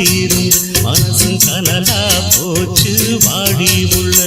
காத்திருந்து மனசும் கனலா போச்சு வாடி உள்ள.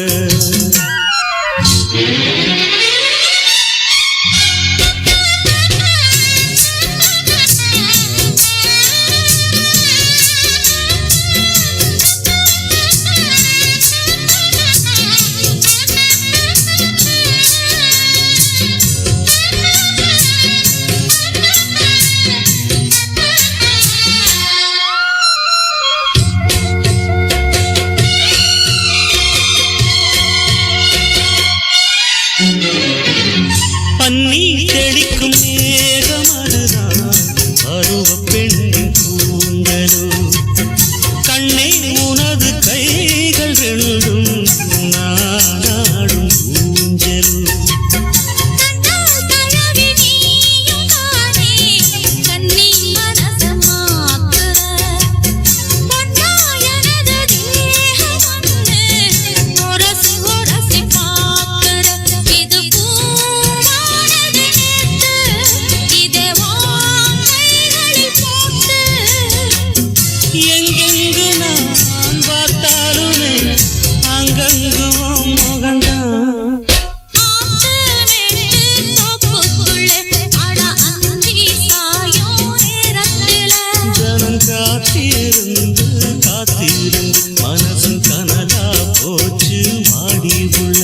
பன்னி தெளிக்கும் மேகமதுதான் பருவ பெண்ணின் கூந்தலோ. கண்ணே உனது கைகள் ரெண்டும் நாடும் ஊஞ்சலோ. காத்திருந்து மனசும் கனலா போச்சு வாடி உள்ள.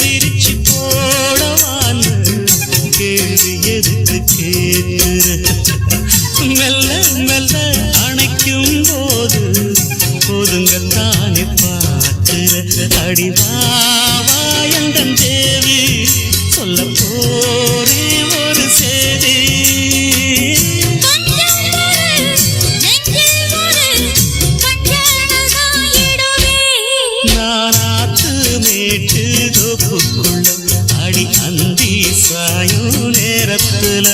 விரிச்சு போடவான்னு கேள்வி எதுக்கு கேட்கிற? மெல்ல மெல்ல அணைக்கும் போது போதுங்கள் தானே பார்க்கிற. அடிவாயந்தன் தேவி சொல்ல போரே ஒரு சேதி. மேட்டு தோப்புக்குள்ள அடி அந்தி சாயும் நேரத்துல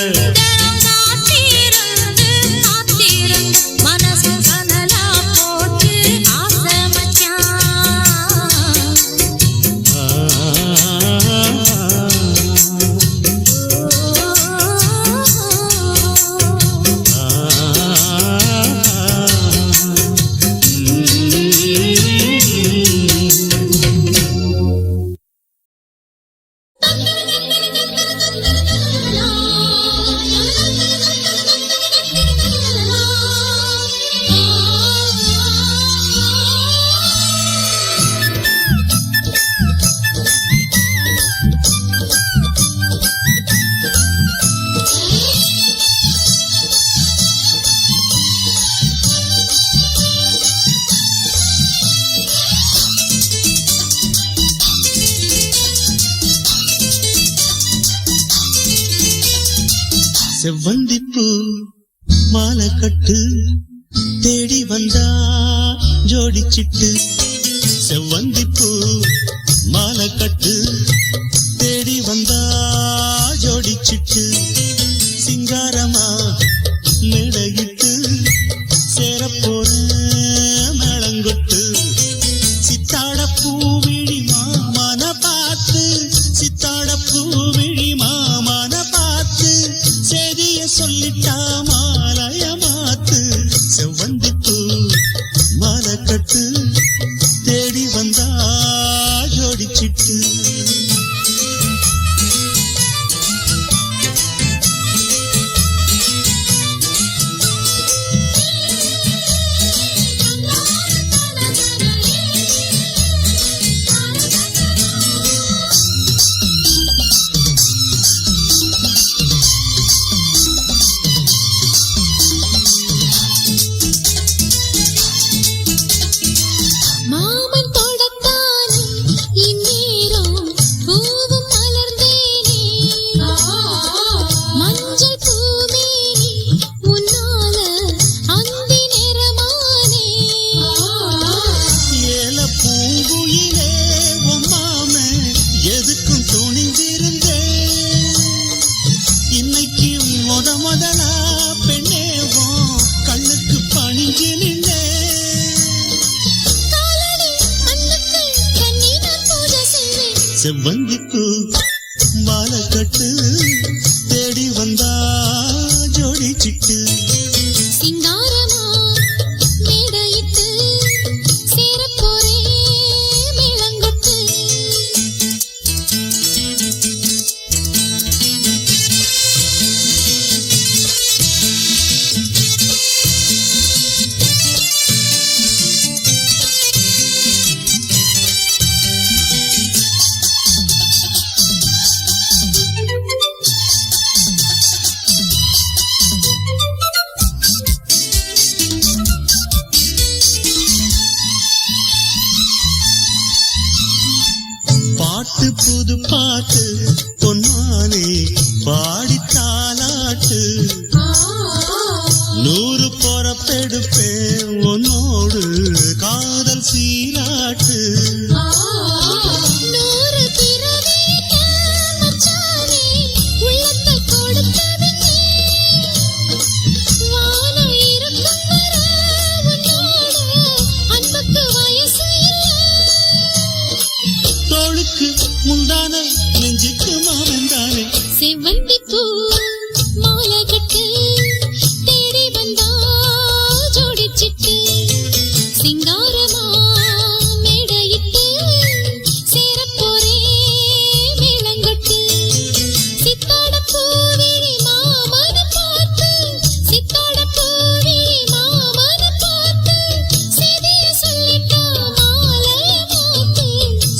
செவ்வந்திப்பூ மாலை கட்டு தேடி வந்தா ஜோடிச்சிட்டு. செவ்வந்திப்பூ மாலை கட்டு தேடி வந்தா ஜோடிச்சிட்டு. சிங்காரமா மேடையிட்டு சேரப்போற மேளங்கொட்டு. சித்தாட பூவிழி மாமன பார்த்து சித்தாட பூவிழி மாமன பார்த்து சேதிய சொல்லிட்டா மாலைய மாத்து. செவ்வந்திப்பூ மாலை கட்டு தேடி வந்தா ஜோடிச்சிட்டு. இன்னைக்கு முதலா பெண்ணேவோ கண்ணுக்கு பணிஞ்சு நின்னே செவ்வந்திக்கு மாலை கட்டு தேடி வந்தா ஜோடி சிட்டு சிங்காரமா மேடையிட்டு சேரப்போரே மேளங்கொட்டு பாட்டு புது பாட்டு பொன்மானே பாடி தாலாட்டு 100 பொறப்பெடுப்பேன் உன்னோடு காதல் சீராட்டு முந்தான நெஞ்சுக்கு மாமந்தானே செவ்வந்தி பூ மாலை கட்டு தேடி வந்தா ஜோடி சிட்டு சிங்காரமா மேடையிட்டு சேரப்போரே மேளங்கொட்டு சித்தாட பூவிழி மாமன பார்த்து சித்தாட பூவிழி மாமன பார்த்து செய்திய சொல்லிட்டா மாலைய மாத்து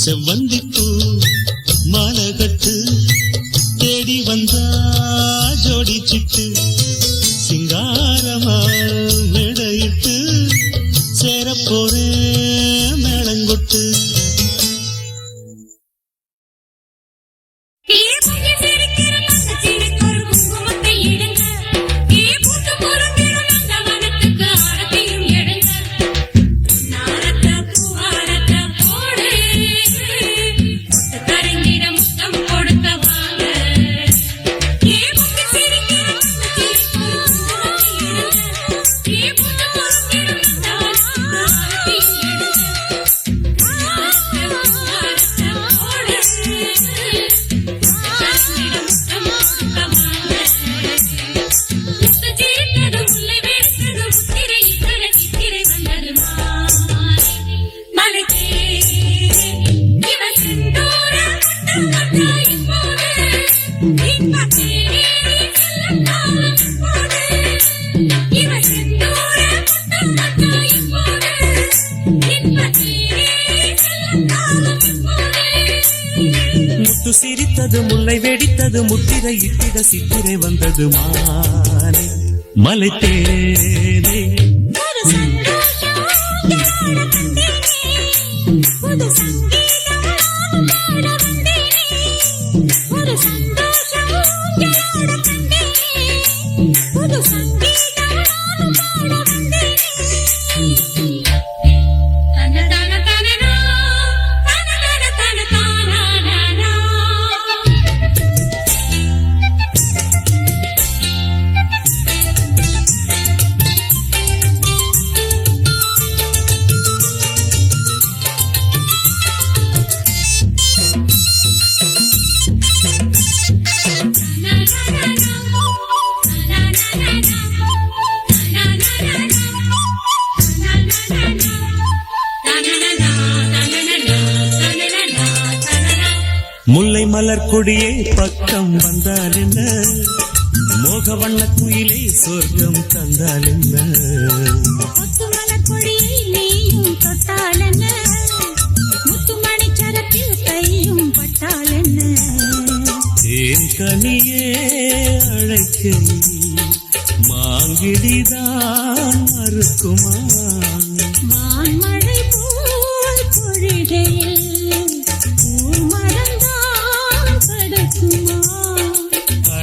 செவ்வந்தி மாலை கட்டு தேடி வந்தா ஜோடி சிட்டு சிங்காரமா மேடையிட்டு சேரப்போரே மேளங்கொட்டு முத்து சிரித்தது முல்லை வெடித்தது முத்திரை இட்டிட சித்திரை வந்தது மானே மலை தேனே முல்லை மலர் கொடியே பக்கம் வந்தால் என்ன மோக வண்ண குயிலே சொர்க்கம் தந்தால் என்ன முத்து மலர் கொடியை நீயும் தொட்டால் என்ன முத்துமணி சரத்தில் கையும் பட்டால் என்ன தேன் கனியே அழைக்கையில் மாங்கிடிதான் மறுக்குமா வான்மழை போல் பொழிகையில்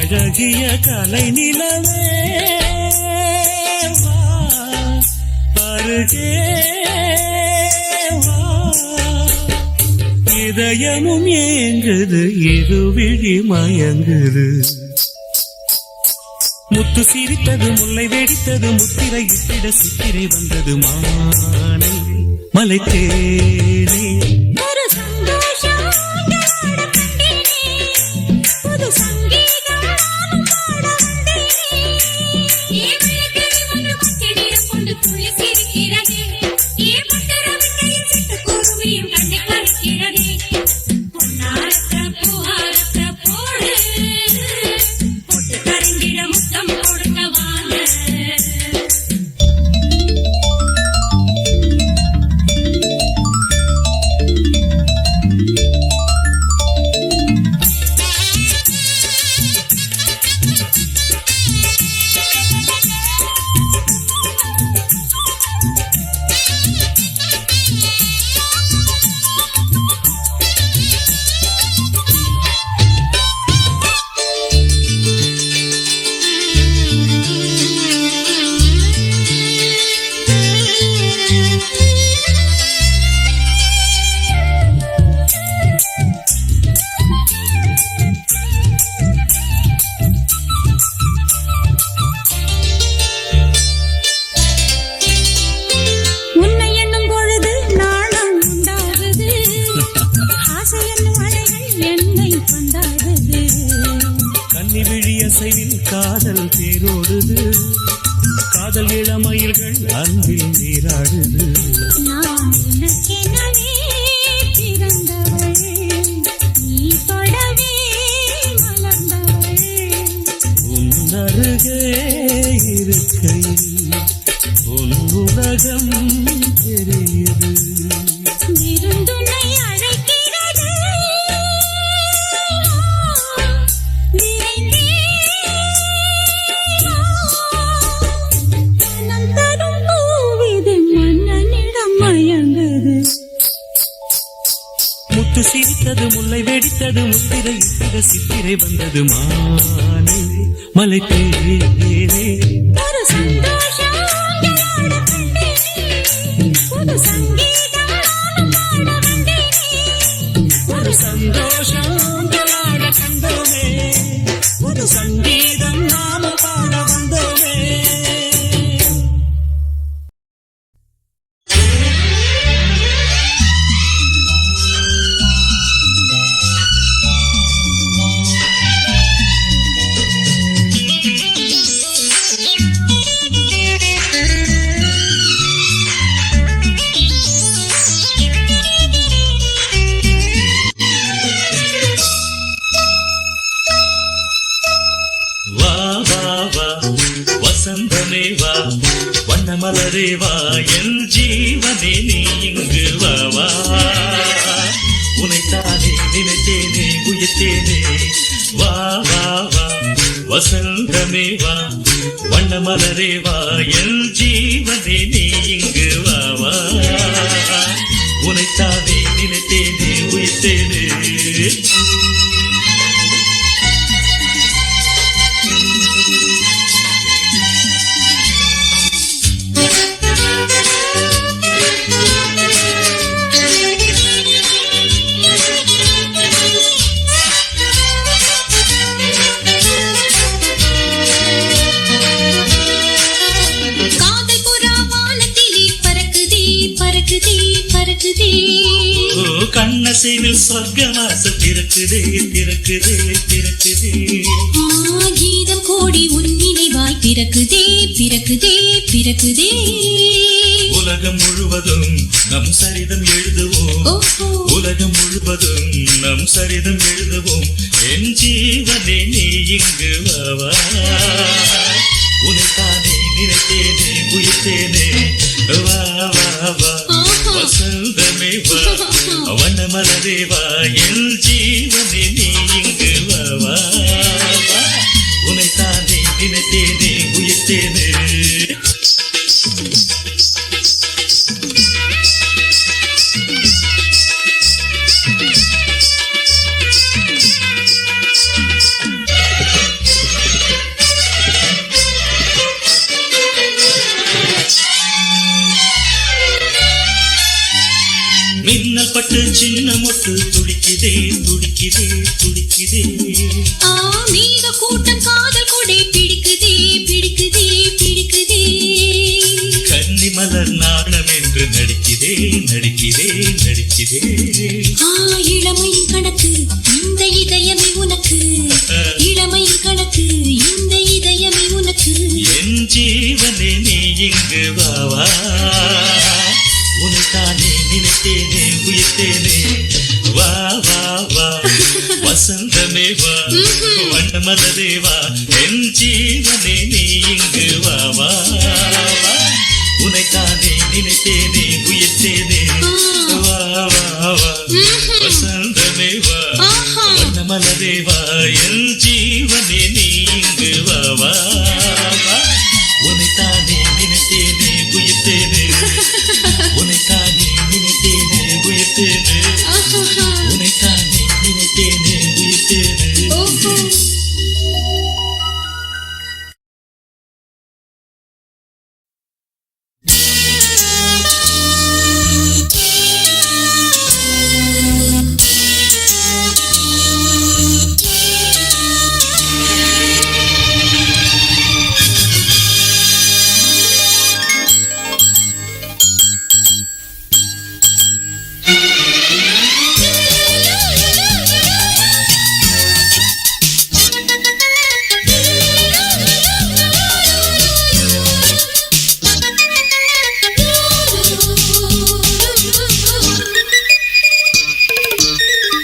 அழகிய கலை நிலவே வா அருகே வா இதயமும் ஏங்குது இரு விழி மயங்குது முத்து சிரித்தது முல்லை வெடித்தது முத்திரை இட்டிட சித்திரை வந்தது மானை மலை தேனே ஒரு சந்தோஷம் நாட கண்டேனே புது சங்கீதம் நானும் பாட வந்தேனே ஏ விளக்கடி ஒன்று பச்சடியில் கொண்டு துள்ளி சிரிக்கிறதே ஏ பட்டரவிட்டையில் சிட்டுக்குருவியும் கண்ணை பறிக்கிறதே பொன்னாரத்த பூவாரத்த போடு பொட்டு கரைந்திட முத்தம் கொடுக்க வாங்க உன்னை எண்ணும் பொழுது நாணம் உண்டாகுது ஆசை என்னும் அலைகள் என்னை கொண்டாடுது கன்னி விழி அசைவில் காதல் தேரோடுது காதல் இளமயில்கள் அன்பில் நீராடுது நான் உனக்கெனவே பிறந்தவள் நீ தொடவே மலர்ந்தவள் உன் அருகே இருக்கையில் உன் உலகம் தெரியுது விருந்துனை அழைக்கிறது விரைந்தே மனம் தரும் பூவிது மன்னனிடம் மயங்குது முத்து சிரித்தது முல்லை வெடித்தது முத்திரை இட்டிட சித்திரை வந்தது மானை மலை தேனே ஒரு சந்தோஷம் நாட கண்டேனே புது சங்கீதம் நானும் பாட வந்தேனே ஒரு சந்தோஷம் நாட கண்டோமே ஒரு சங்கீதம் நாம பாட வந்தோமே வா வா வா வசந்தமே வா வண்ணமலரே வா என் ஜீவனே நீ இங்கு வா வா உனைத்தானே நினைத்தேனே உயிர்த்தேனே வா வா வா வசந்தமே வா வண்ணமலரே வா என் ஜீவனே நீ இங்கு வா வா உனைத்தானே நினைத்தேனே உயிர்த்தேனே காதல் புறா வானத்திலே பறக்குதே பறக்குதே பறக்குதே ஓ கண்ணசைவில் சொர்க்கவாசல் திறக்குதே திறக்குதே திறக்குதே கீதம் கோடி உன் நினைவாய் பிறக்குதே பிறக்குதே பிறக்குதே உலகம் முழுவதும் நம் சரிதம் எழுதுவோம் ஓஹோ உலகம் முழுவதும் நம் சரிதம் எழுதுவோம் என் ஜீவனே நீ இங்கு வா வா உனைத்தானே நினைத்தேனே உயிர்த்தேனே வா வா வா வசந்தமே வா வண்ணமலரே வா என் ஜீவனே நீ இங்கு வா வா வா உனைத்தானே நினைத்தேனே உயிர்த்தேனே மின்னல் பட்டு சின்ன மொட்டு துடிக்குதே துடிக்குதே துடிக்குதே மேக கூட்டம் காதல் கொடை பிடிக்குதே இங்கு வாவா உனக்கானே நினைத்தேனே உயிர்த்தேனே வா வா வா வசந்தமே வா வண்ணமலரே வா என் ஜீவனே நீ இங்கு வாவா உனக்கானே நினைத்தேனே உயிர்த்தேனே வா வா வா வசந்தமே வா வண்ணமலரே வா என் ஜீவனே நீ இங்கு வாவா உனக்கானே நினைத்தேனே உயிர்த்தேனே உனக்கானே நினைத்தேனே உயிர்த்தேனே உனக்கானே நினைத்தேனே உயிர்த்தேனே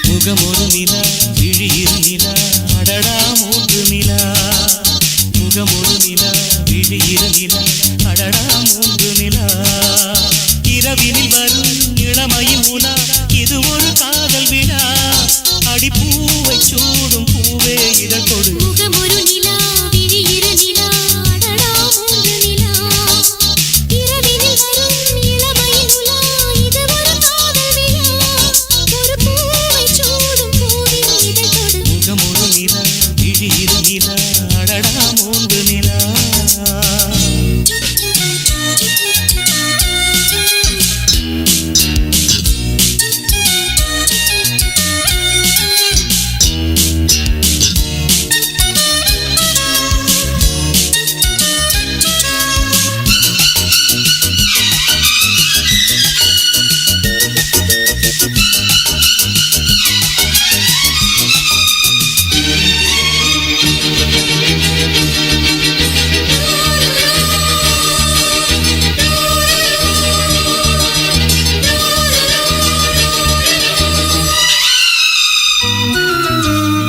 முகமொரு நிலா விழியிரு நிலா அடடா மூன்று நிலா முகமொரு நிலா விழியிரு நிலா அடடா மூன்று நிலா இரவினில் வரும் இளமையின் உலா இது ஒரு காதல் விழா அடிப்பூவை சூடும் பூவே இதழ் கொடு முகமொரு நிலா விழியிரு நிலா அடடா மூன்று நிலா இரவினில் வரும் இளமையின் உலா இது ஒரு காதல் விழா ஒரு பூவை சூடும் பூவின் இதழ் கொடு முகமொரு நிலா விழியிரு நிலா அடடா மூன்று நிலா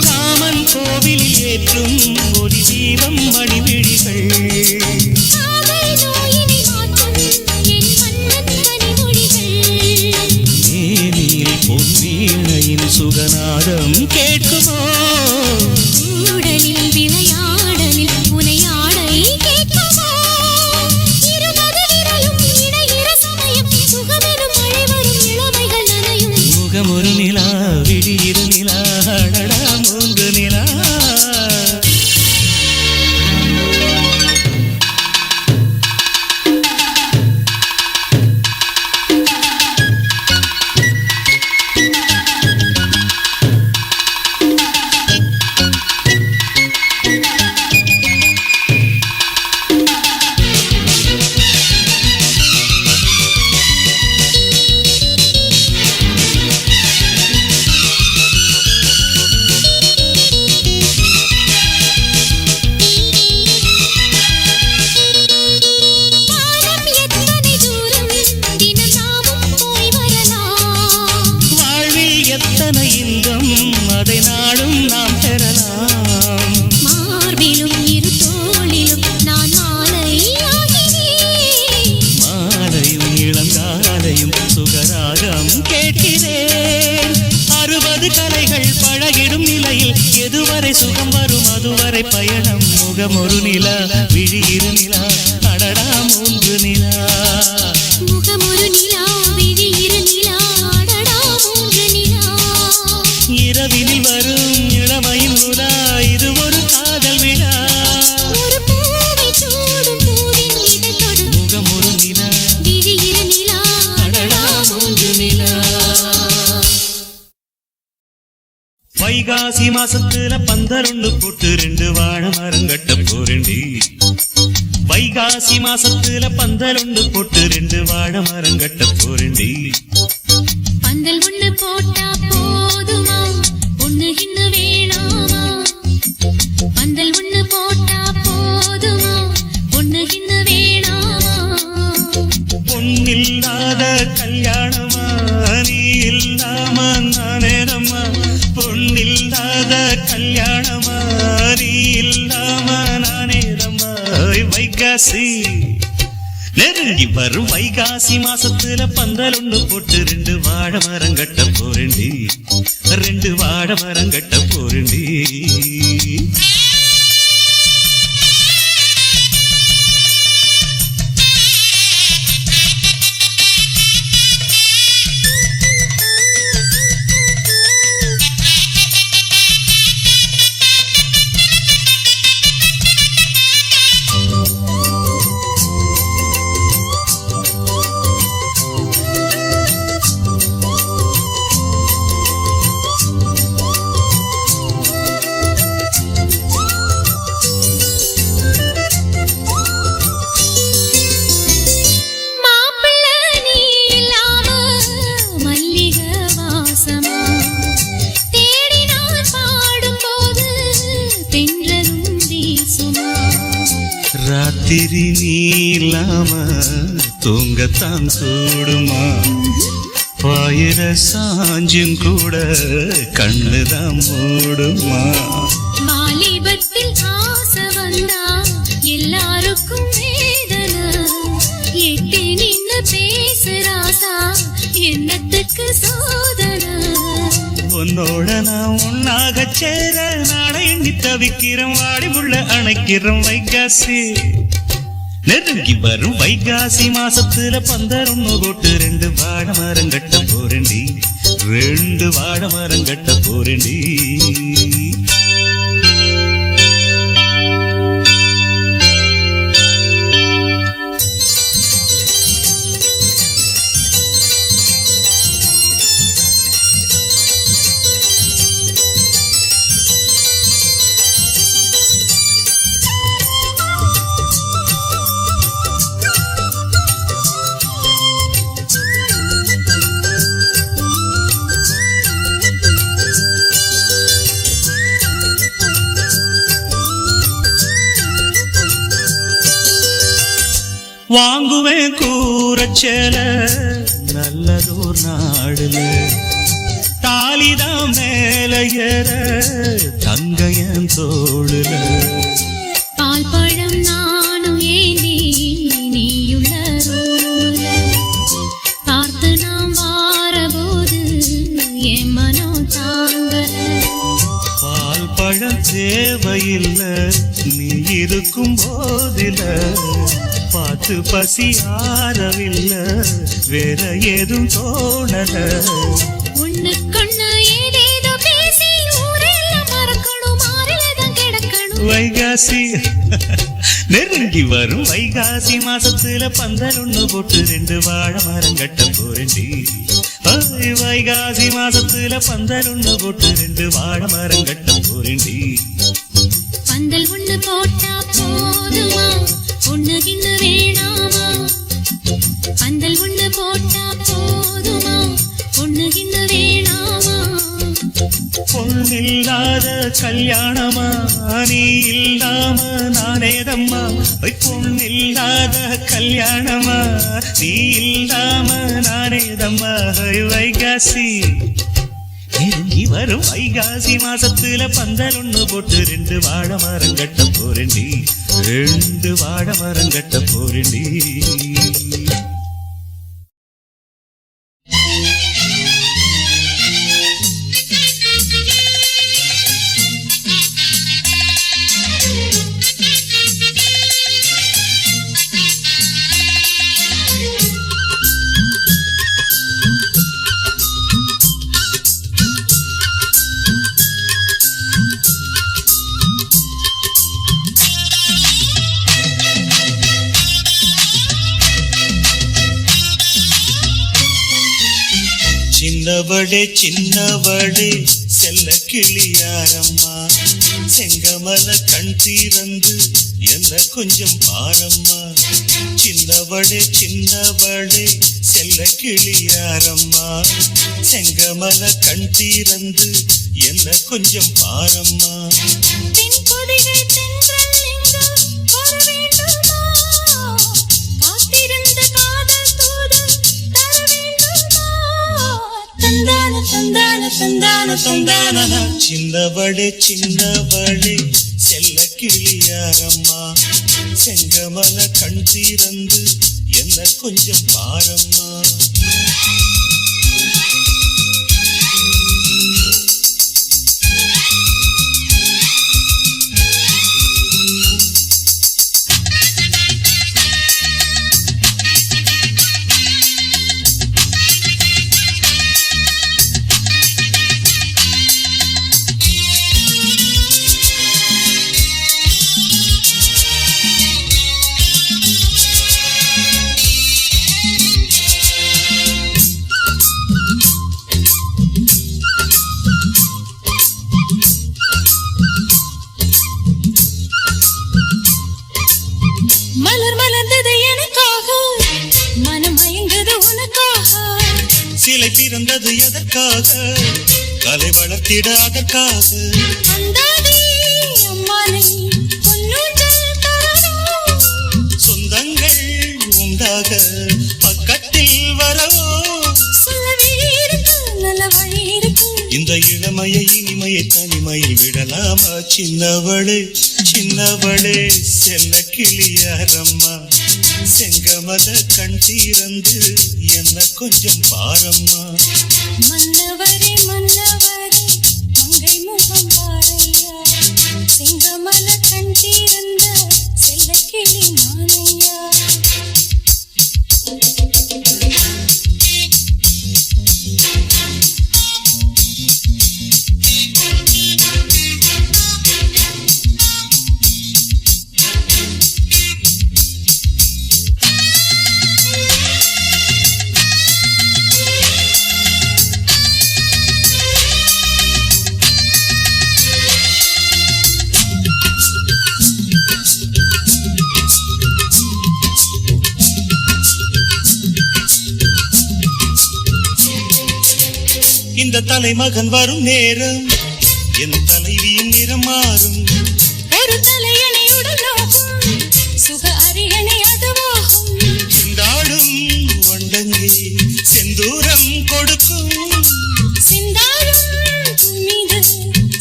காமன் கோவிலில் ஏற்றும் ஒரு தீபம் மணிவிழிகள் காதல் நோயினை மாற்றும் என் மன்னன் கனிமொழிகள் மேனியில் பொன்வீணையின் சுகநாதம் கேட்குமோ கூடலில் விளையாடலில் புனையாடை கேட்குமோ இருபது விரலும் இணைகிற சமயம் சுகமெனும் மழை வரும் இளமைகள் நனையும் முகமொரு நிலா விழியிரு நிலா அடடா மூன்று நிலா வானம் எத்தனை தூரம் தினம் நாமும் போய் வரலாம் வாழ்வில் எத்தனை இன்பம் அதை நாடும் நாம் பெறலாம் மார்பிலும் இரு தோளிலும் நான் மாலையாகினேன் மாலையும் இளங்காலையும் சுகராகம் கேட்கிறேன் 60 கலைகள் பழகிடும் நிலையில் எதுவரை சுகம் வரும் அதுவரை பயணம் முகமொரு நிலா விழியிரு நிலா அடடா மூன்று நிலா முகமொரு நிலா விழியிரு நிலா அடடா மூன்று நிலா இரவினில் வரும் இளமையின் உலா இது ஒரு காதல் விழா ஒரு பூவை சூடும் பூவின் இதழ் தொடு முகமொரு நிலா விழியிரு நிலா அடடா மூன்று நிலா வைகாசி மாசத்துல பந்தரொண்டு போட்டு 2 வாழை மரம் கட்ட போறேன்டி வைகாசி மாசத்துல பந்தரொண்டு போட்டு 2 வாழை மரம் கட்ட போறேன்டி பந்தல் ஒண்ணு போட்டா போதுமா ஒண்ணு இன்னும் வேணாமா பந்தல் ஒண்ணு போட்டா போதுமா ஒண்ணு இன்னும் வேணாமா பொன்னில்லாத கல்யாணமா நீ இல்லாம நானேதம்மா பொன்னில்லாத கல்யாணமா நீ இல்லாம நானேதம்மா வைகாசி நெருங்கி வரும் வைகாசி மாசத்துல பந்தல் ஒண்ணு போட்டு 2 வாழை மரம் கட்ட போறேண்டி 2 வாழை மரம் கட்ட போறேண்டி ராத்திரி நீ இல்லாம தூங்கத்தான் கூடுமா பாயிர சாஞ்சும் கூட கண்ணுதான் மூடுமா வாலிபத்தில் ஆசை வந்தா எல்லாருக்கும் வேதனை எட்டி நின்னு பேசுறாசா என்னத்துக்கு சோதனை உன்னோட நான் ஒன்னாக சேர நாளை எண்ணி தவிக்கிறோம் வாடி முள்ள அணைக்கிறோம் வைகாசி நெருங்கி வரும் வைகாசி மாசத்துல பந்தல் ஒண்ணு போட்டு 2 வாழை மரம் கட்ட போறேண்டி 2 வாழை மரம் கட்ட போறேண்டி வாங்குவேன் கூரச்சேல நல்லதோர் நாடுல தாலிதான் மேல ஏற தங்கையன் தோளுல பால் பழம் நானும் ஏந்தி நீயுள்ள ரோல பார்த்து நாம் வாரபோது என் மனம் தாங்கல பால் பழம் தேவையில்லை நீ இருக்கும் போதில பார்த்து பசி ஆறவில்லை வேற ஏதும் தோணல ஒண்ணுக்கொண்ணு ஏதேதோ பேசி ஊரெல்லாம் மறக்கணும் மாறிலதான் கிடக்கணும் வைகாசி நெருங்கி வரும் வைகாசி மாசத்துல பந்தல் ஒண்ணு போட்டு 2 வாழை மரம் கட்ட போறேண்டி வைகாசி மாசத்துல பந்தல் ஒண்ணு போட்டு 2 வாழை மரம் கட்ட போறேண்டி பந்தல் ஒண்ணு போட்டா போதுமா ஒண்ணு கிண்ணு வேணாமா பந்தல் ஒண்ணு போட்டா போதுமா ஒண்ணு கிண்ணு வேணாமா பொன்னில்லாத கல்யாணமா நீ இல்லாம நானேதம்மா பொன்னில்லாத கல்யாணமா நீ இல்லாம நானேதம்மா வைகாசி நெருங்கி வரும் வைகாசி மாசத்துல பந்தல் ஒண்ணு போட்டு 2 வாழை மரம் கட்ட போறேண்டி 2 வாழை மரம் கட்ட போறேண்டி சின்னவளே செல்ல கிளியாரம்மா செங்கமல கண் தீரந்து என்ன கொஞ்சம் பாரம்மா சின்னவளே செல்ல கிளியாரம்மா செங்கமல கண் தீரந்து என்ன கொஞ்சம் பாரம்மா காத்திருந்த காதல் தூது சின்னவளே சின்னவளே செல்ல கிளியாரம்மா செங்கமல கண் தீரந்து என்ன கொஞ்சம் பாரம்மா மலர் மலர்ந்தது எனக்காக மனம் மயங்குது உனக்காக சிலை பிறந்தது எதற்காக கலை வளர்த்திட அதற்காக அந்தாதி அம்மானை பொன்னூஞ்சல் தரணும் சொந்தங்கள் உண்டாக பக்கத்தில் வரவோ சொல்லவே இருக்கு நல்ல வழி இருக்கு இந்த இளமையை இனிமையை தனிமையில் விடலாமா சின்னவளே சின்னவளே செல்ல கிளியாரம்மா செங்கமல கண் தீரந்து என்ன கொஞ்சம் பாரம்மா மன்னவரே மன்னவரே மங்கை முகம் பாரையா செங்கமல கண் தீரந்த செல்லக்கிளி நானையா இந்த தலைமகன் வரும் நேரம் என் தலைவியின் நிறம் மாறும் ஒரு தலையணையுடன் நோகும் சுக அரியணை அதுவாகும் சிந்தாடும் வண்டங்கி செந்தூரம் கொடுக்கும் சிந்தாடும் மீது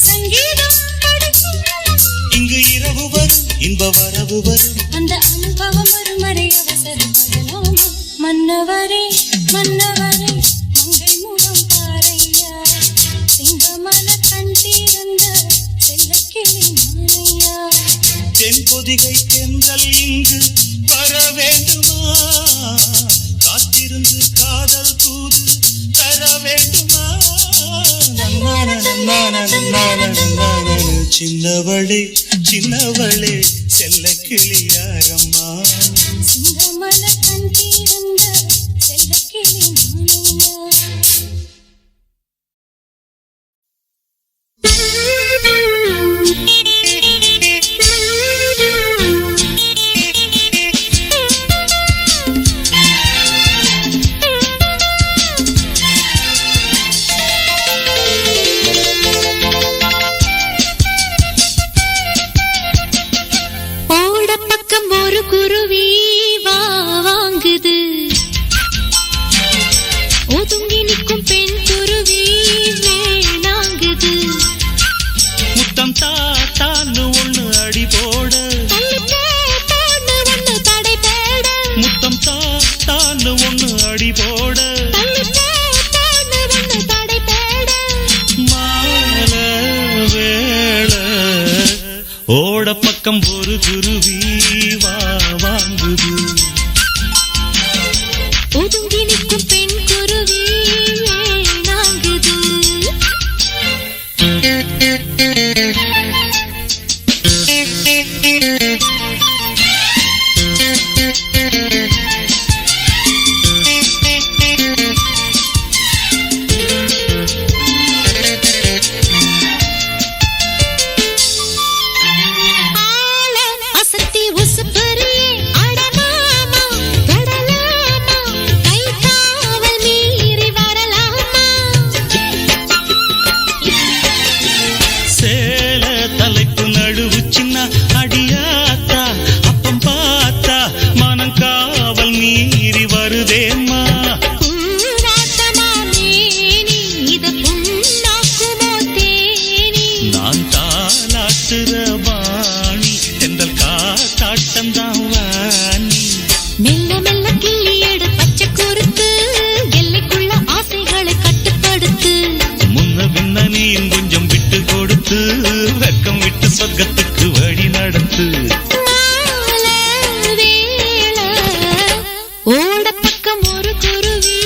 சங்கீதம் படிக்கும் இங்கு இரவு வரும் இன்ப வரவு வரும் அந்த அனுபவம் ஒருமுறை அவசரப்படலாமா மன்னவரே மன்னவரே மங்கை முகம் பாரையா சிங்கமல கண் தீரந்த செல்லக்கிளி நானையா தென்பொதிகை தென்றல் இங்கு வர வேண்டுமா காத்திருந்து காதல் தூது தர வேண்டுமா சின்னவளே சின்னவளே செல்ல கிளியாரம்மா சிங்கமல கண் தீரந்த செல்லக்கிளி நானையா ஓடப்பக்கம் ஒரு குருவி வா வாங்குது ஒதுங்கி நிற்கும் பெண் குருவி வேணாங்குது முத்தம் தாத்தான்னு ஒண்ணு அடி போட ஒண்ணு தடை போட முத்தம் தாத்தான்னு ஒண்ணு அடி போட ஒண்ணு தடை போட மால வேள ஓட பக்கம் ஒரு குருவி வா வாங்குது இடம்தான் வாணி. மெல்ல மெல்ல கிள்ளியடு பச்சை குறுத்து எல்லைக்குள்ள ஆசைகளை கட்டுப்படுத்து. முன்ன பின்ன நீயும் கொஞ்சம் விட்டு கொடுத்து வெக்கம் விட்டு சொர்க்கத்துக்கு வழி நடத்து. மாலை வேளை ஓட பக்கம் ஒரு குருவி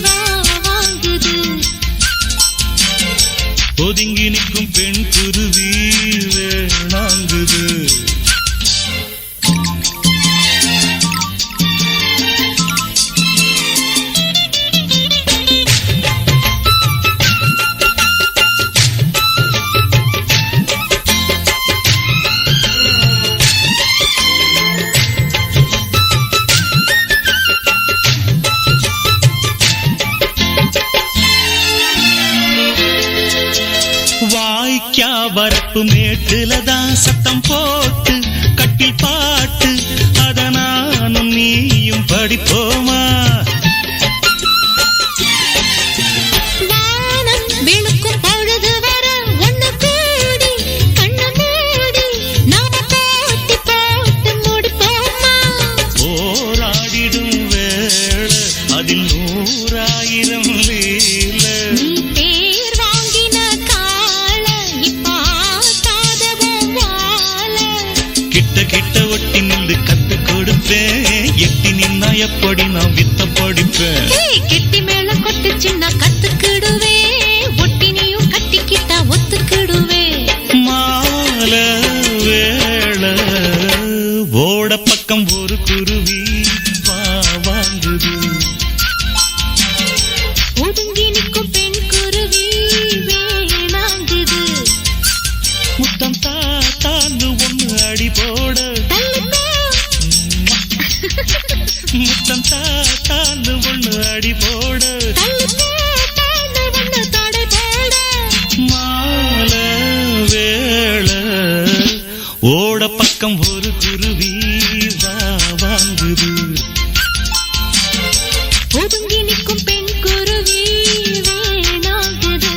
வாங்குது. ஒதுங்கி நிற்கும் பெண் குருவி வேணாங்குது. வாய்க்கா வரப்பு மேட்டுலதான் சத்தம் போட்டு கட்டில் பாட்டு அத நானும் நீயும் படிப்போமா. வானம் வெளுக்கும் பொழுது வர ஒண்ணு கூடி கண்ணு மூடி நாம போட்டி போட்டு முடிப்போமா. போராடிடும் வேளை அதில் 100,000 லீல. நீ பேர் வாங்கின கால இப்ப ஆட்டாதவும் வாழ. கிட்ட கிட்ட ஒட்டி நின்று கத்து கொடுப்பேன். எட்டி நின்னா எப்படி நான் வித்த படிப்பேன். கெட்டி மேல கொட்டு சின்ன கத்துக்கிடுவே. ஒட்டி நீயும் கட்டிக்கிட்டா ஒத்துக்கிடுவே. மாலை வேளை ஓட பக்கம் ஒரு குருவி வாங்குது. ஒதுங்கி நிற்கும் பெண் குருவி வேணாங்குது. முத்தம் தாத்தான்னு ஒண்ணு அடி போட. தள்ளுப்போ முத்தம் தாத்தான்னு ஒண்ணு அடி போட. தள்ளுப்போ தாண்டு ஒண்ணு தடை போட. மாலை வேளை ஓட பக்கம் ஒரு குருவி வாங்குது. ஒதுங்கி நிற்கும் பெண் குருவி வேணாங்குது.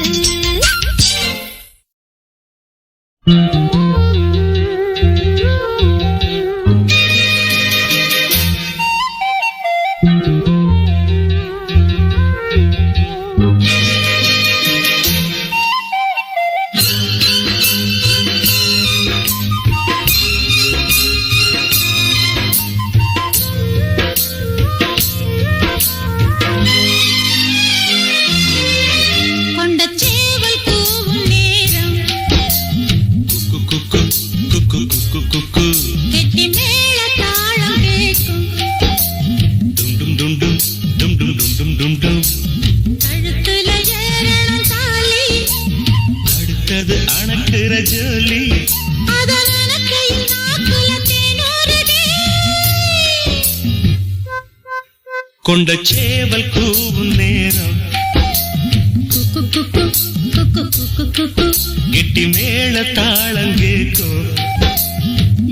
கொண்ட சேவல் கூவும் நேரம் குக்கு குக்கு குக்கு குக்கு குக்கு கெட்டி மேல தாளம் கேட்கும். டும் டும் டும் டும் டும் டும் டும் டும் டும். கழுத்துல ஏறணும் தாலி அடுத்தது அணக்குற ஜோலி. அத நினைக்கையில் நாக்குல தேனூறுதே. கொண்ட சேவல் கூவும் நேரம் குக்கு குக்கு குக்கு குக்கு குக்கு கெட்டி மேல தாளம் கேட்கும்.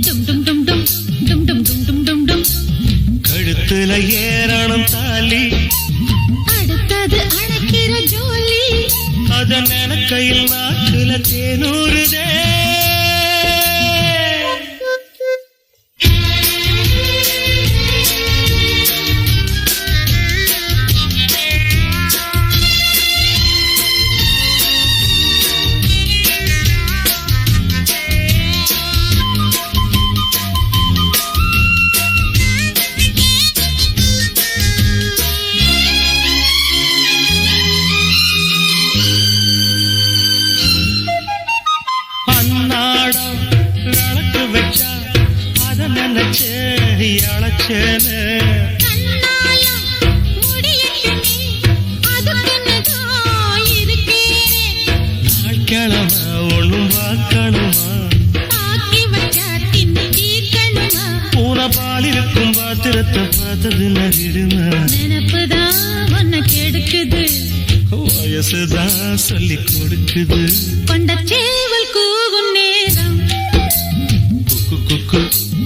டும் டும் டும் டும் டும் டும் டும் டும் டும் டும். கழுத்துல ஏறணும் தாலி. அடுத்தது அணைக்கிற ஜோலி. அத நினைக்கையில் நாக்குல தேனூறுதே. அன்னாடம் விளக்கு வச்சா அத நினைச்சே அழைச்சேன்னு. கண்ணாலம் முடியட்டுமே அதுக்குன்னுதான் இருக்கேன். நாட்கிழமை ஒண்ணும் பார்க்கணுமா. ஆக்கி வச்சா தின்னு தீர்க்கணுமா. பூனை பால் இருக்கும் பாத்திரத்தை பார்த்தது நடிடுமா. நினப்புதான் உன்னை கெடுக்குது. வயசுதான் சொல்லி கொடுக்குது. கொண்ட சேவல் கூவும் நேரம் குக்கு குக்கு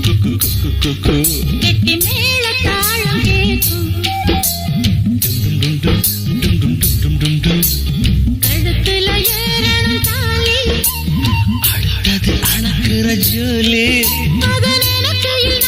குக்கு குக்கு குக்கு கெட்டி மேல தாளம் கேட்கும். டும் டும் டும் டும் டும் டும் டும் டும் டும். கழுத்துல ஏறணும் தாலி. அடுத்தது அணக்குற ஜோலி. அத நினைக்கையில்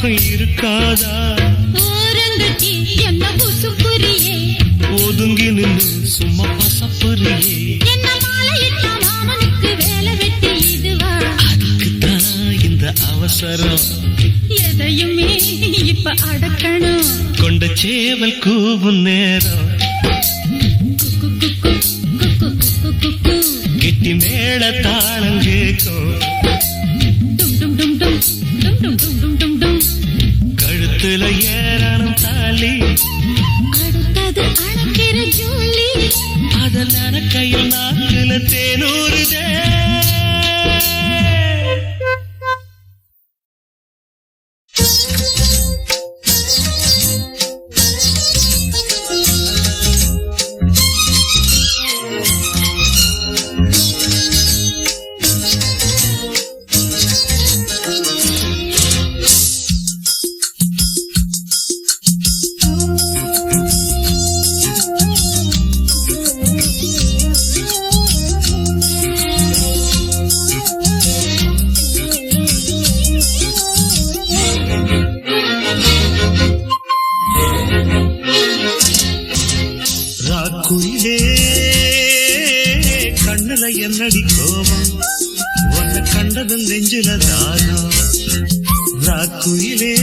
பக்கம் இருக்காதா? ஓரங்கட்டி என்ன புசுப்புரியே, ஒதுங்கி நின்று சும்மா பசப்புரியே. என்ன மாலையிட்ட மாமனுக்கு வேலை வெட்டி இதுவா? அதுக்குத்தான் இந்த அவசரம், எதையுமே இப்ப அடக்கணும். கொண்ட சேவல் கூவும் நேரம், குக்கு குக்கு குக்கு குக்கு குக்கு, கெட்டி மேள தாளம் கேட்கும். டும் டும் டும் டும் டும் டும் டும் டும் டும் டும். கழுத்துல ஏறணும் தாலி, அடுத்தது அணைக்கிற ஜோலி, அதனால கையில் நாக்குல தேனூறுதே. ராக்குயிலே கண்ணுல என்னடி கோபம், உன்னை கண்டது நெஞ்சில தானம். ராக்குயிலே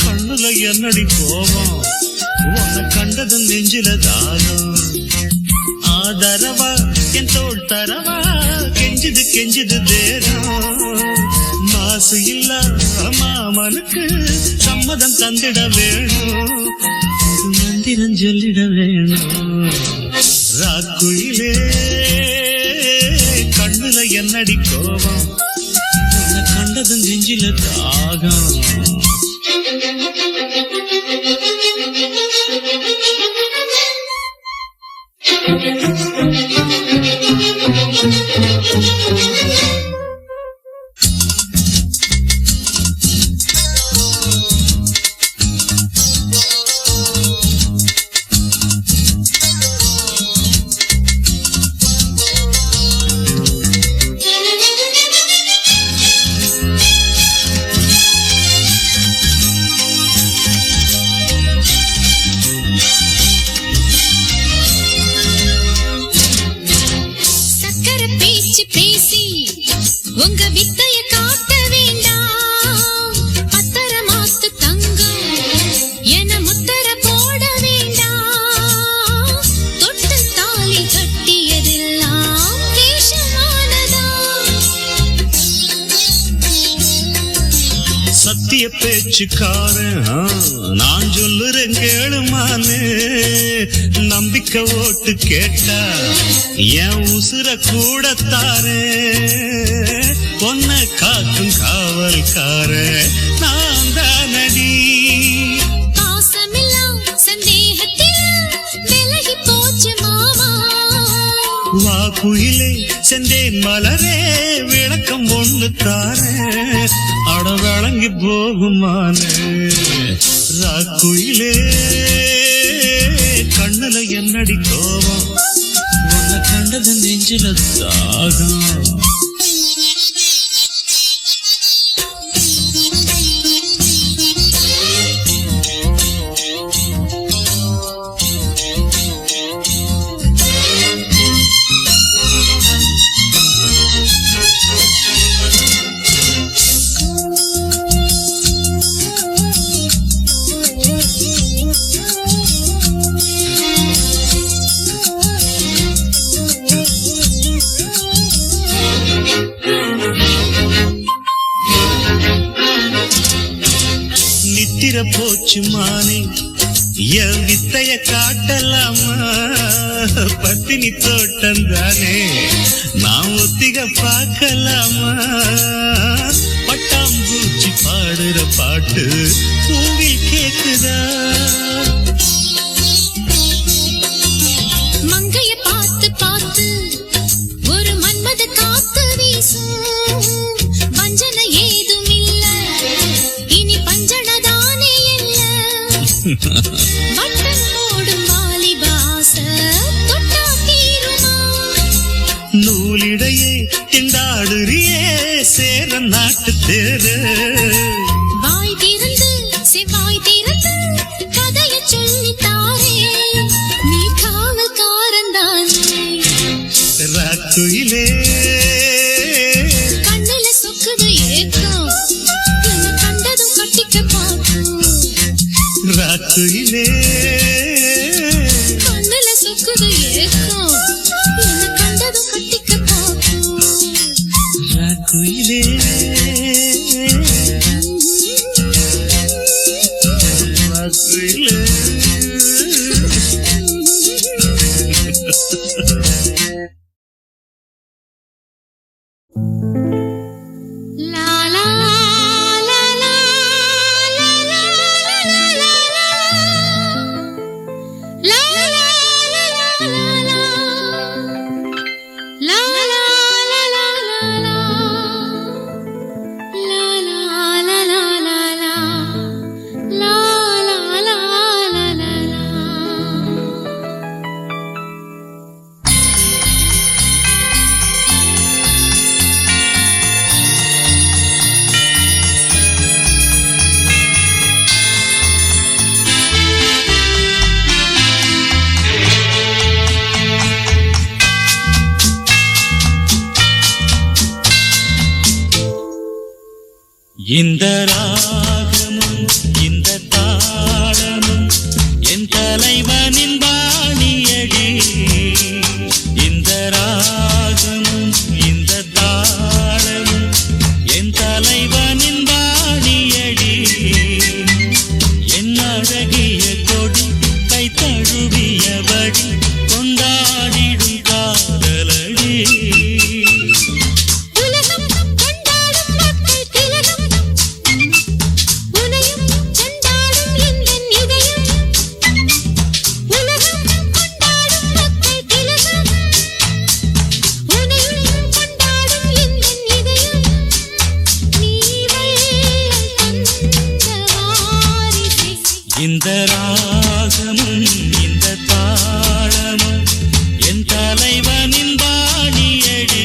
கண்ணுல என்னடி கோபம், உன்னை கண்டது நெஞ்சில தானம். ஆதரவா என் தோள் தரவா, கெஞ்சுது கெஞ்சுது தேரம். மாசு இல்ல மாமனுக்கு சம்மதம் தந்திட வேணும், மந்திரம் சொல்லிட வேணும். ராக்குயிலே கண்ணுல என்னடி கோபம், உன்னை கண்டது நெஞ்சில தாகம். உங்க வித்தைய காட்ட வேண்டாம், பத்திரமாத்து தங்கம் என முத்திர போட வேண்டாம். தொட்டு தாலி கட்டியதெல்லாம் வேஷமானதா? சத்திய பேச்சுக்காரன் நான் சொல்லுறேன் கேளுமானு, நம்பிக்கை ஓட்டு கேட்டா என் உசுர கூடத்தாரே. பொன்ன காக்கும் காவல்கார நான் தானடி. பாசமெல்லாம் சந்தேகத்தில் விலகி போச்சு மாமா. வா குயிலே செந்தேன் மலரே, விளக்கம் ஒண்ணு தாரே, அட விளங்கி போகுமானே. ராக்குயிலே கண்ணுல என்னடி கோபம், உன்னை கண்டது நெஞ்சில தாகம். நித்திர போச்சு மானே, என் வித்தைய காட்டலாமா? பத்தினி தோட்டம் தானே நான் ஒத்திக பார்க்கலாமா? பட்டாம்பூச்சி பாடுற பாட்டு பூவில் கேக்குதா? மங்கைய பார்த்து பார்த்து ஒரு மன்மத காத்து வீசும், வஞ்சன ஏதும் இல்ல இனி பஞ்சனதானே இல்ல. வட்டம் போடும் வாலிபாச தொட்டா தீருமா? நூலிடையே திண்டாடுறியே சேர நாட்டு தேரு. குயிலே கண்ணுல சொக்குது ஏக்கம் என்ன கண்டதும் கட்டிக்க பார்க்கும் குயிலே குயிலே லா லா லா லா லா லா லா லா லா இந்த ராகமும் இந்த தாளமும் என் தலைவனின் பாணியடி இந்த ராகமும் இந்த தாளமும் என் தலைவனின் பாணியடி என் அழகிய கொடி கை தழுவியபடி கொண்டாடிடும் காதலடி இந்த ராகமும் இந்த தாளமும் என் தலைவனின் பாணியடி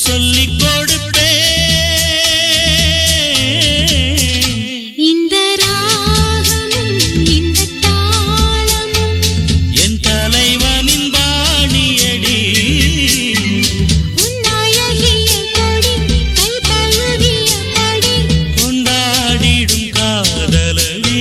சொல்லிக் கொடுப்பேன் இந்த ராகமும் இந்த தாளமும் என் தலைவனின் பாணியடி உன் அழகிய கொடி கை தழுவியபடி கொண்டாடிடும் காதலடி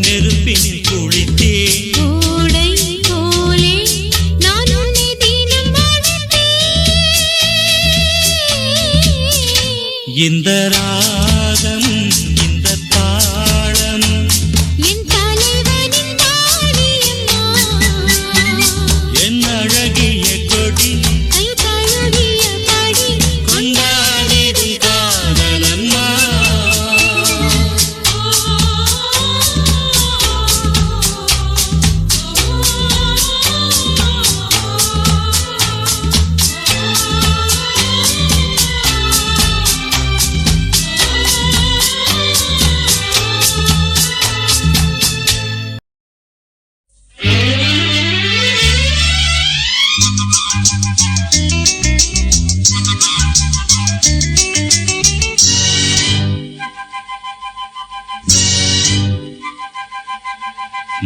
நெருப்பினில் குளித்தேன் கோடை போலே இந்த ராகம் இந்த தாளம் என் தலைவனின் தாடியம்மா என் அழகிய கொடி கை தழுவிய படி கொண்டாடிடும் காதலம்மா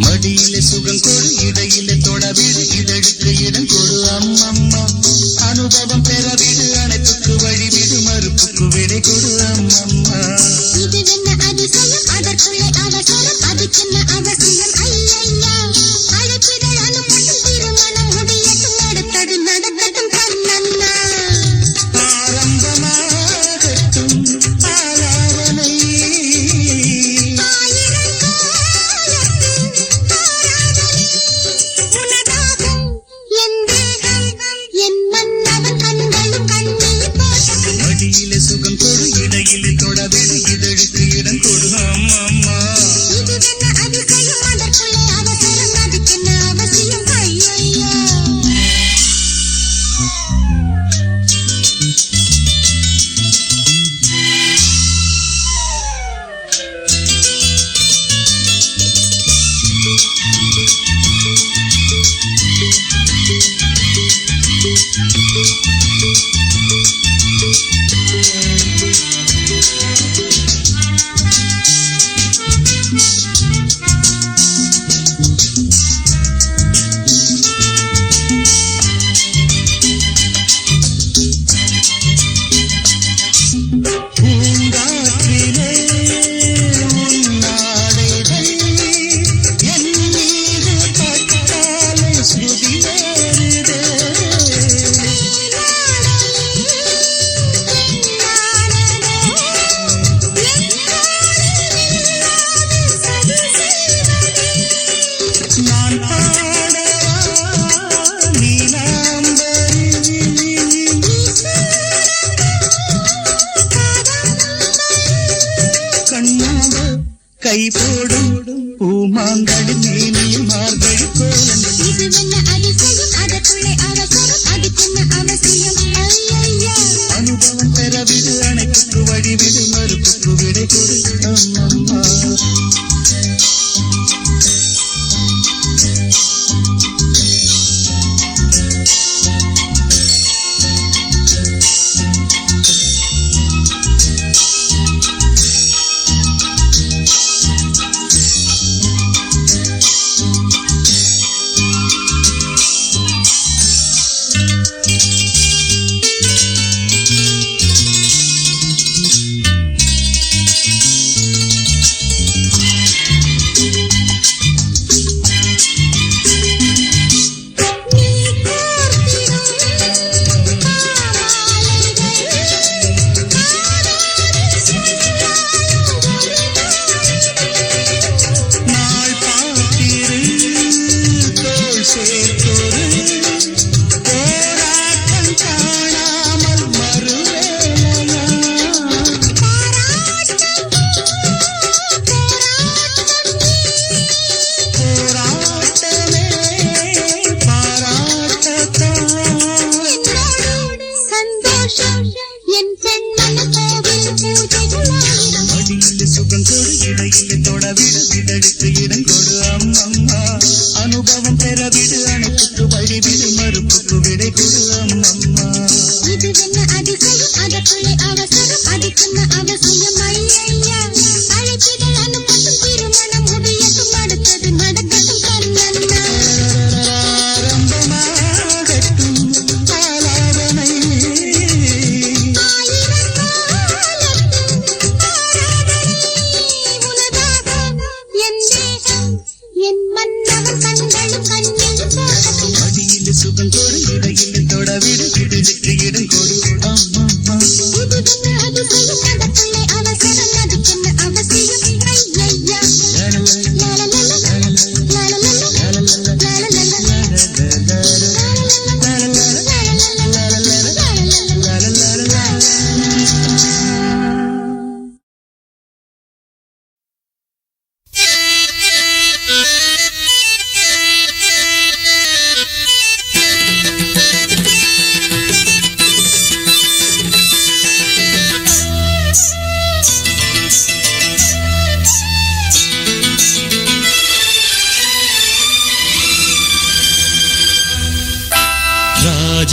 மடியிலே சுகம் கொடு இடையிலே தொழவிடு இதழுக்கு இடம் கொடு அம்மம்மா அனுபவம் பெறவிடு அனைத்துக்கு வழிவிடு மறுப்புக்கு விடை கொடு அம்மம்மா இதுவென்ன அதிசயம் அதற்குள்ளே அவசரம் அதுக்கென்ன அவசியம் ஐயையா அழைப்பிதழ் அனுப்பட்டும் திருமணம் முடியட்டும் அடுத்தது நடக்கட்டும் கண்ணண்ணா ஆரம்பமாகட்டும் ஆலாவனை ஆயிரம் காலத்து ஆராதனை உனதாகும் என் தேகம் என் மன்னவன் கண்களும் கண்ணீர் போட்டது மடியிலே சுகம் கொடு இடையிலே தொழவிடு இதழுக்கு இடம் கொடு அம்மம்மா இதுவென்ன அதிசயம் அதற்குள்ளே அவசரம் அதுக்கென்ன அவசியம் ஐயையா பூங்காற்றிலே உன்னாடைகள் என் மீது பட்டாலே ஸ்ருதி வேறுதே நான் பாடவா நீலாம்பரி கண்ணாக கை போடும் பூமாங்கடி மேனியில் மார்கழி கோலங்கள் இதுவென்ன அதிசயம் அதற்குள்ளே அவசரம் அதுக்கென்ன அவசியம் ஐயையா அனுபவம் பெறவிடு அனைத்துக்கு வழிவிடு மறுப்புக்கு விடை கொடு அம்மம்மா நாள் பார்த்திரு தோள் சேர்த்தொரு போராட்டம் காணாமல் மறுவேளையா போராட்டமே பாராட்டத்தான் சந்தோஷம் என் பெண்மன கோவில் பூஜைகளாயிரம் மடியிலே சுகம் கொடு இடையிலே தொழவிடு இதழுக்கு இடம் கொடு அம்மம்மா அனுபவம் பெறவிடு அனைத்துக்கு வழிவிடு மறுப்புக்கு விடை கொடு அம்மம்மா இதுவென்ன அதிசயம் அதற்குள்ளே அவசரம் அதுக்கென்ன அவசியம் ஐயையா அழைப்பிதழ் அனுப்பட்டும் திருமணம் முடியட்டும் அடுத்தது நடக்கட்டும் கண்ணண்ணா ஆரம்பமாகட்டும் ஆலாபனை ஆயிரம் காலத்து ஆராதனை உனதாகும் என் தேகம் என் மன்னவன் கண்களும் கண்ணீர் போட்டது மடியிலே சுகம் கொடு இடையிலே தொழவிடு இதழுக்கு இடம் கொடு அம்மம்மா இதுவென்ன அதிசயம்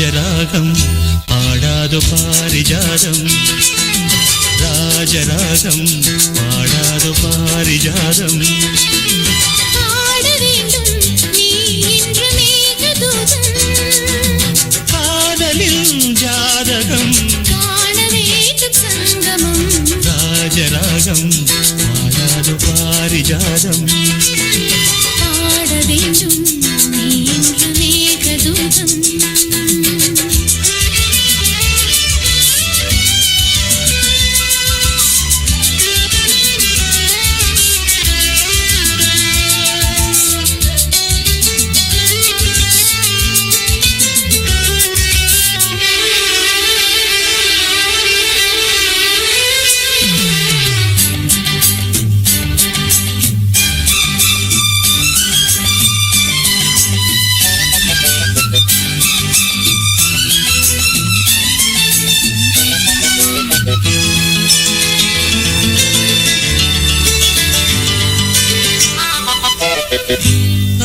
ராஜராகம் பாடாதோ பாரிஜாதம் ராஜராகம் பாடாதோ பாரிஜாதம் பாட வேண்டும் நீ இன்று மேகதூதம் காதலில் ஜாதகம் காண வேண்டும் சங்கமம் ராஜராகம் பாடாதோ பாரிஜாதம் பாட வேண்டும் நீ இன்று மேகதூதம்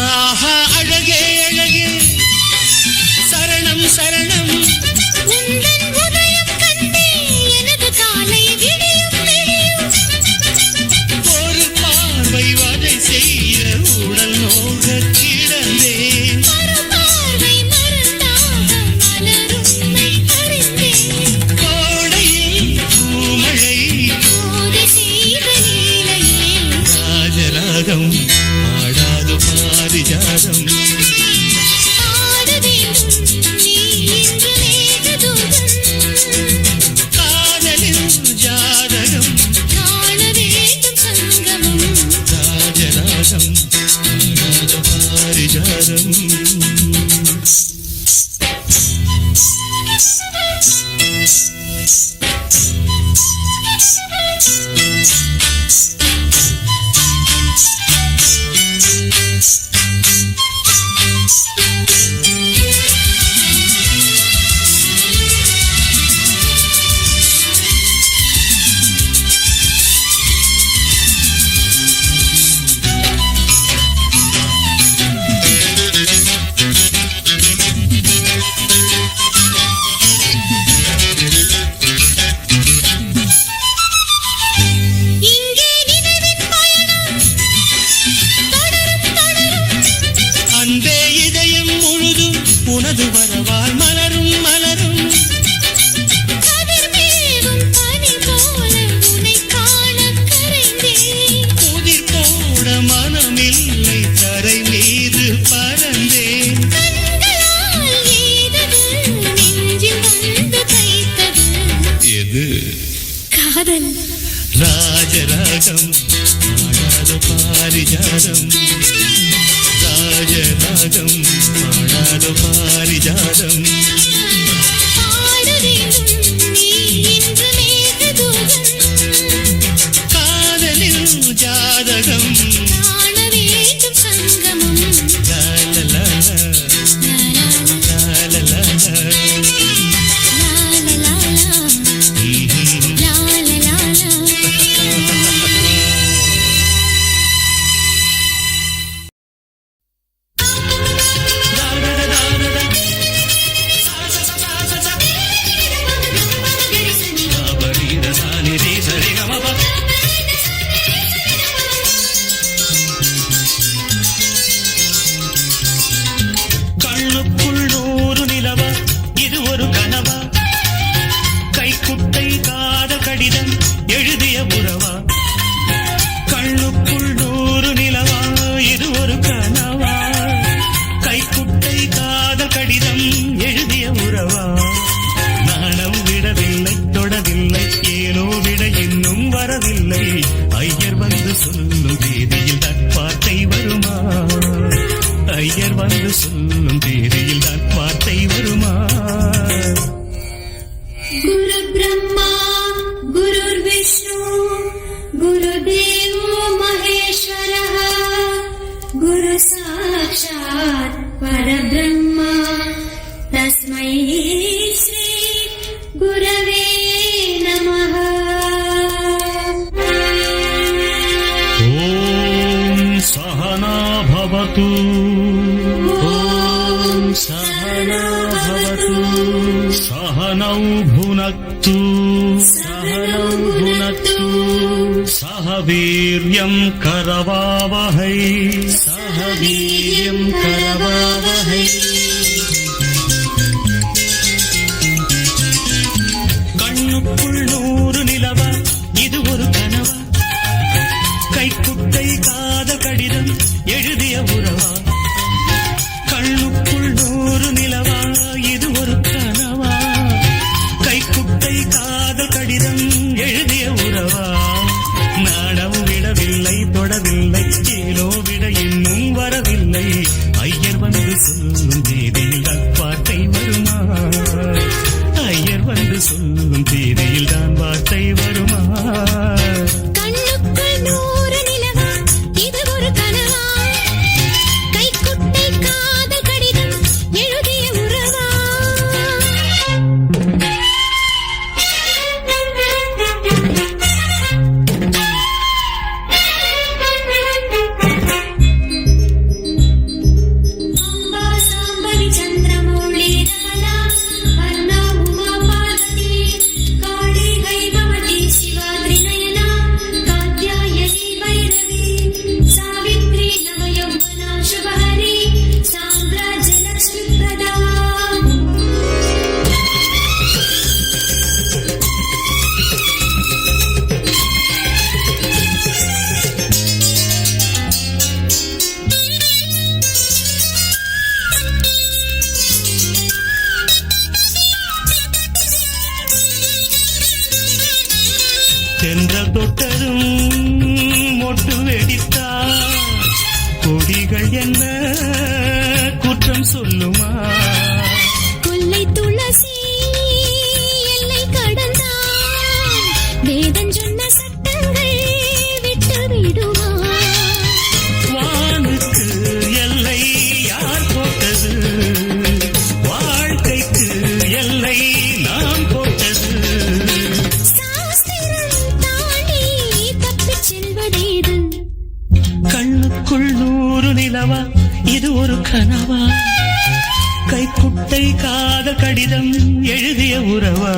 ஆஹா அழகே அழகே சரணம் சரணம் உந்தன் உதயம் கண்டே எனது காலை விடியும் விடியும் ஒரு பார்வை வதை செய்ய உடல் நோக கிடந்தேன் ஒரு பார்வை மறந்தாக மலரும்மை அறிந்தேன் கோடையில் பூமழை போதை செய்த லீலையே ராஜராகம் பாடாதோ பாரிஜாதம் பாட வேண்டும் நீ இன்று மேகதூதம் காதலில் ஜாதகம் காண வேண்டும் சங்கமம் ராஜராகம் பாடாதோ பாரிஜாதம் இங்கே நினைவின் பயணம் தொடரும் தொடரும் அன்பே இதயம் முழுதும் உனது வரவால் மலரும் மலரும் கதிர் மேவும் பனி போல உன்னை காண கரைந்தேன் புதிர் போட மனமில்லை தரை மீது பறந்தேன் கண்களால் எய்தது நெஞ்சில் வந்து தைத்தது எது காதல் ராஜராகம் பாடாதோ பாரிஜாதம் ராஜராகம் பாடாதோ பாரிஜாதம் பாட வேண்டும் நீ இன்று மேகதூதம் காதலில் ஜாதகம் காண வேண்டும் சங்கமம் லாலலா, லாலலா, கண்ணுக்குள் 100 நிலவா இது ஒரு கனவா கைக்குட்டை காதல் கடிதம் எழுதிய உறவா கண்ணுக்குள் 100 நிலவா இது ஒரு கனவா கைக்குட்டை காதல் கடிதம் எழுதிய உறவா நாணம் விடவில்லை தொடவில்லை ஏனோ விட இன்னும் வரவில்லை ஐயர் வந்து சொல்லும் தேதியில் நட்பார்த்தை வருமா ஐயர் வந்து சொல்லும் தேதியில் நட்பார்த்தை வருமா குரு பிரம்மா குருர் விஷ்ணு குருதேவோ மகேஸ்வரः குரு சாட்சாத் பரபிரம்ம தஸ்மை ஸ்ரீ குரவே நமः ஓம் சஹனா பவது ஓம் சஹ सहनौ भवतु सहनौ भुनक्तु सहनौ भुनक्तु सह वीर्यं करवावहै सह वीर्यं करवावहै கண்ணுக்குள் 100 நிலவா இது ஒரு கனவா கைக்குட்டை காதல் கடிதம் எழுதிய உறவா கண்ணுக்குள் 100 நிலவா இது ஒரு கனவா கைக்குட்டை காதல் கடிதம் எழுதிய உறவா நாடம் விடவில்லை தொடவில்லை ஏனோ விட இன்னும் வரவில்லை ஐயர் வந்து சொல்லும் தேதியில் வார்த்தை வருமா ஐயர் வந்து சொல்லும் தேதியில் தான் வார்த்தை வருமா கண்ணுக்குள் 100 நிலவா இது ஒரு கனவா கைக்குட்டை காதல் கடிதம் எழுதிய உறவா அம்பா சாம்பவி சந்திரமௌலி ரமலா வர்ணா உமா பார்வதி காளி வைபவதி சிவா த்ரிநயனா காத்யாயனி வைரவி சாவித்ரி நவயௌவனா சுபஹரி சாம்ராஜ்யலக்ஷ்மி பிரதா தென்றல் தொட்டதும் மொட்டு வெடித்தா கொடிகள் என்ன குற்றம் சொல்லுமா கொல்லை துளசி எல்லை கடந்தான் வேதம் சொன்ன சட்டங்கள் விட்டு விடுமா வானுக்கு எல்லை யார் போட்டது வாழ்க்கைக்கு எல்லை நாம் போட்டது சாஸ்திரம் தாண்டி தப்பிச் செல்வதேது கண்ணுக்குள் 100 நிலவா இது ஒரு கனவா கைக்குட்டை காதல் கடிதம் எழுதிய உறவா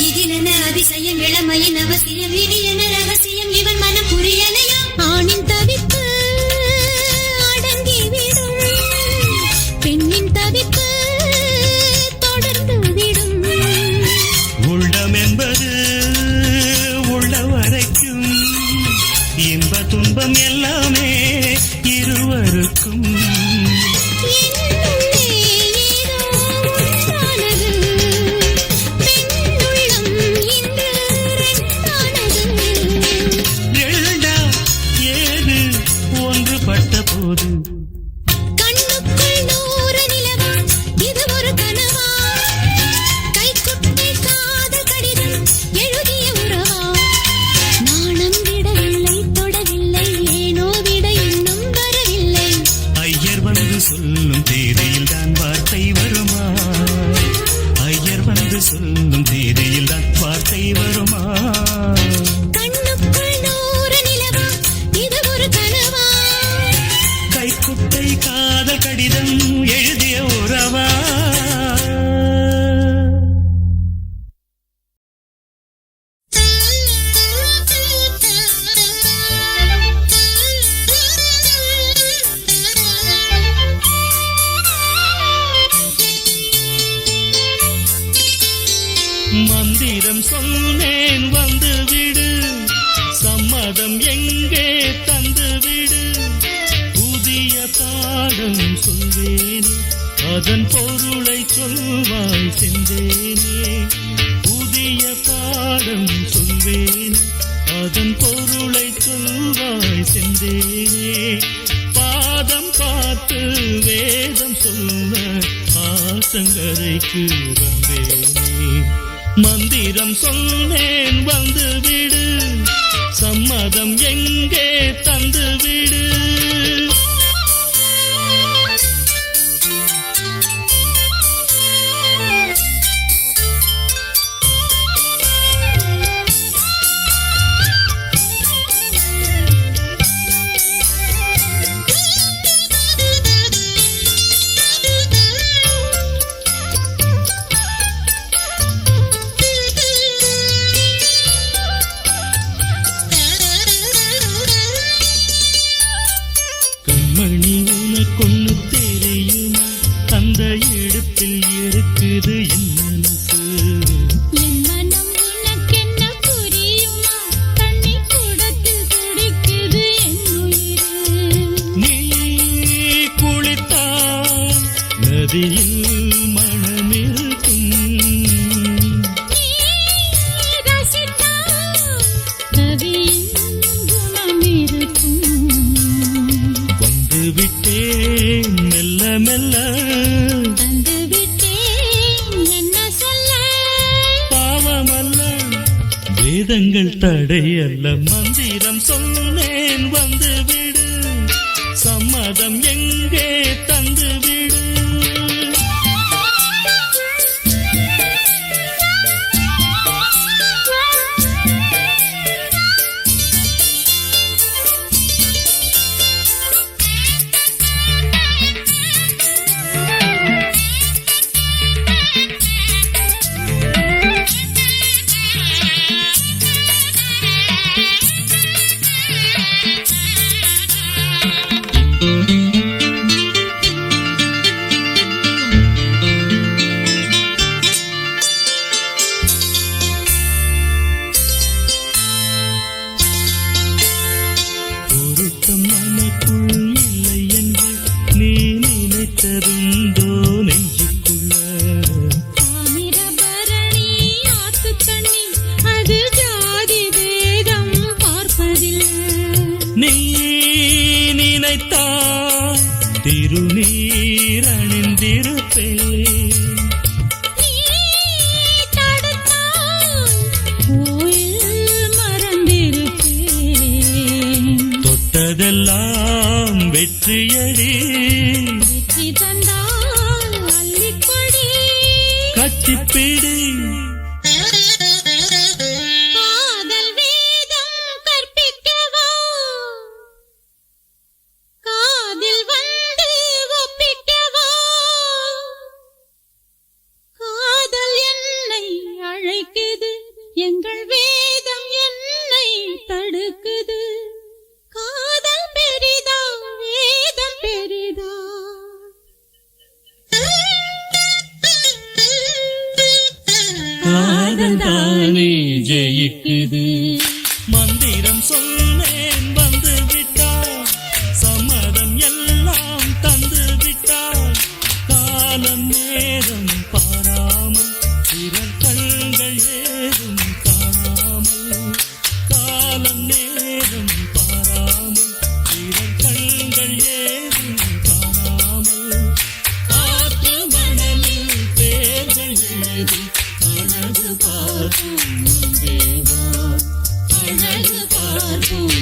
இதிலென்ன அதிசயம் இளமையின் அவசியம் இனி என்ன ரகசியம் இவன் மனம் புரியலையா ஆணின் தவிப்பு அடங்கிவிடும் பெண்ணின் தவிப்பு தொடர்ந்து விடும் உள்ளம் என்பது உள்ள வரைக்கும் இன்ப துன்பம் எல்லாமே இருவருக்கும் என்னுள்ளே ஏதோ ஒன்றானது பெண்ணுள்ளம் இன்று ரெண்டானது எழுடா ஏது ஒன்றுபட்ட போது கண்ணுக்குள் 100 நிலவா இது ஒரு கனவா கைக்குட்டை காதல் கடிதம் எழுதிய உறவா நாணம் விடவில்லை தொடவில்லை ஏனோ விட இன்னும் வரவில்லை ஐயர் வந்து சொல்லும் தேதியில் தான் வார்த்தை வருமா ஐயர் வந்து சொல்லும் தேதியில் தான் வார்த்தை வருமா கண்ணுக்குள் 100 நிலவா இது ஒரு கனவா கைக்குட்டை காதல் கடிதம் எழுதிய உறவா மந்திரம் சொன்னேன் வந்து விடு சம்மதம் எங்கே தந்து விடு புதிய பாடம் சொல்வேனே அதன் பொருளை சொல்வாய் சென்றேனே புதிய பாடம் சொல்வேனே அதன் பொருளை சொல்வாய் சென்றேனே பாதம் பார்த்து வேதம் சொல்ல ஆத்தங்கரைக்கு வந்தேனே மந்திரம் சொன்னேன் வந்து விடு சம்மதம் எங்கே தந்து விடு மணி உனக்கொன்னு தெரியுமா அந்த இடத்தில் இருக்குது என் மனசு என் மனம் உனக்கென்ன புரியுமா தண்ணி கூடத்தில் துடிக்குது என் உயிர் நீ குளித்தால் நதியில் மனமிருக்கும் நீ ரசித்தால் கவியின் குணம் இருக்கும் விட்டேன் மெல்ல மெல்ல தந்து விட்டேன் என்ன சொல்ல பாவமல்ல வேதங்கள் தடையல்ல மந்திரம் சொன்னேன் வந்து விடு சம்மதம் எங்கே தந்து விடு பொருத்தம் நமக்குள் இல்லை என்று நீ நினைத்ததுண்டோ நெஞ்சுக்குள்ள தாமிரபரணி ஆத்து தண்ணி அது ஜாதி வேதம் பார்ப்பதில்லை நீ நினைத்தால் திருநீர் அணிந்திருப்பேன் நீ தடுத்தால் கோயில் மறந்திருப்பேன் தொட்டதெல்லாம் வெற்றியடி வெற்றி தந்தால் அள்ளிக்கொடி கட்டிப்பிடி காதல் வேதம் கற்பிக்கவா காதில் வந்து ஒப்பிக்கவா காதல் என்னை அழைக்குது எங்கள் வேதம் என்னை தடுக்குது காதல் பெரிதா வேதம் பெரிதா காதல் தானே ஜெயிக்குது மந்திரம் சொன்னேன் வந்து விட்டார் சம்மதம் எல்லாம் தந்து விட்டார் காலம் நேரம் பாராமல் பிறர் கண்கள் ஏதும் காணாமல் காலம் நேரம் பாராமல் பிறர் கண்கள் ஏதும் காணாமல் காற்று மணலில் பேர்கள் எழுதி அழகு பார்ப்போம் தேவா அழகு பார்ப்போம்